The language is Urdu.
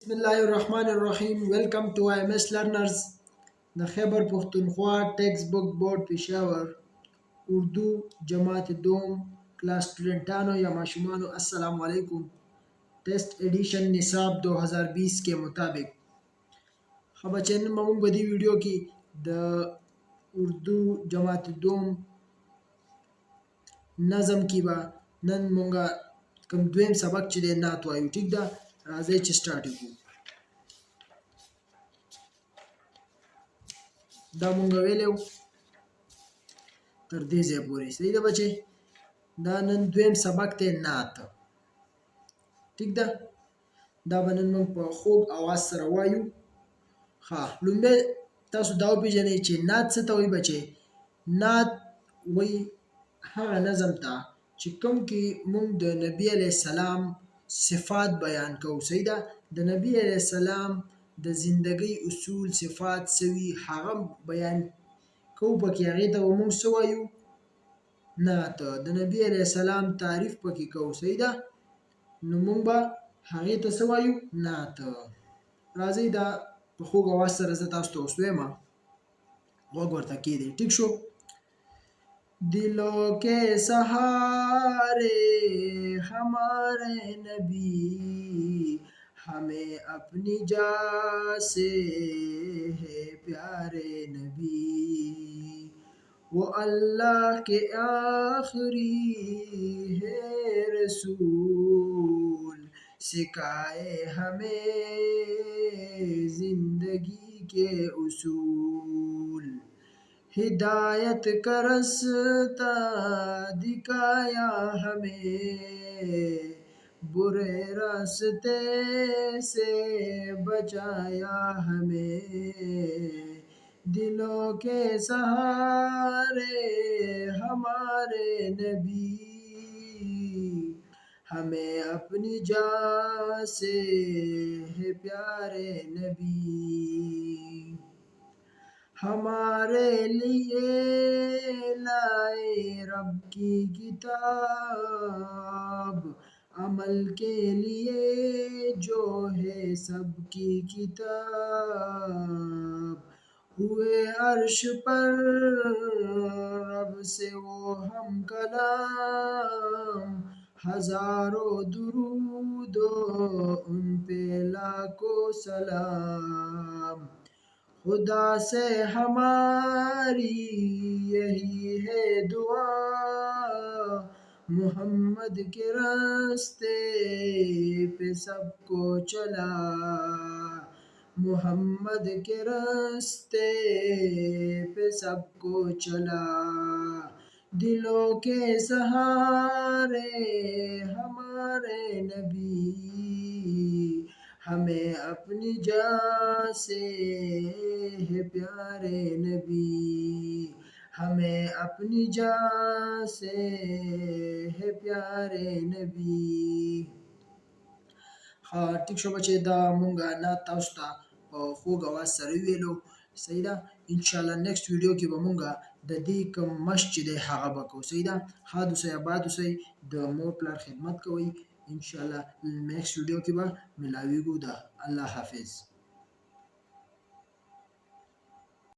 بسم الله الرحمن الرحیم. Welcome to IMS learners. د Khyber Pakhtunkhwa text book board Peshawar Urdu جماعت دوم کلاس اسٹوڈنٹانو یا ماشومانو السلام علیکم. ٹیسٹ ایڈیشن نصاب 2020 کے مطابق بچے نن موږ په دې ویډیو کې د اردو جماعت دوم نظم کې به نن موږ کوم دویم سبق چې دی نعت وایو. ټیک ده، راځئ چې سټارټ وکړو. دا مونږ ویلو تر دې ځای پورې. صحیح ده بچې؟ دا نن دویم سبق دی نعت. ټیک ده، دا به نن مونږ په خوږ اواز سره وایو. ښه، لومړی تاسو دا وپېژنئ چې نعت څه ته وایي بچې. نعت وایي هغه نظم ته چې کوم کې مونږ د نبي علیه السلام صفات بیان کوو. صحیح ده، د نبي علیه السلام د زندګۍ اصول صفات سوي هغه بیان کوو پکې، هغې ته به مونږ څه وایو؟ نعت. د نبي علیه السلام تعریف پکې کوو. صحیح ده، نو مونږ به هغې ته څه وایو؟ نعت. راځئ دا په خوږ اواز سره زه تاسو ته اوس وایم، غوږ ورته کښېږدئ. ټیک شو؟ دلوں کے سہارے ہمارے نبی، ہمیں اپنی جان سے ہے پیارے نبی، وہ اللہ کے آخری ہے رسول، سکھائے ہمیں زندگی کے اصول، ہدایت کا راستہ دکھایا ہمیں، برے راستے سے بچایا ہمیں، دلوں کے سہارے ہمارے نبی، ہمیں اپنی جان سے ہے پیارے نبی، ہمارے لیے لائے رب کی کتاب، عمل کے لیے جو ہے سب کی کتاب، ہوئے عرش پر رب سے وہ ہم کلام، ہزاروں درود و ان پہ لاکھوں سلام، خدا سے ہماری یہی ہے دعا، محمد کے راستے پہ سب کو چلا، محمد کے راستے پہ سب کو چلا، دلوں کے سہارے ہمارے نبی، ہمیں اپنی جان سے ہے پیارے نبی، ہمیں اپنی جان سے ہے پیارے نبی. ها ټیک شو بچې، دا مونږه نعت تاسو ته په خوږ اواز سره وویلو. صحیح ده، انشاءالله نیکسټ ویډیو کې به مونږه د دې کوم مشق چې دی هغه به کوو. صحیح ده، ښاد اوسئ، اباد اوسئ، د مور پلار خدمت کوئ. انشاءالله نیکسټ ویډیو کې به ملاویږو. ده الله حافظ.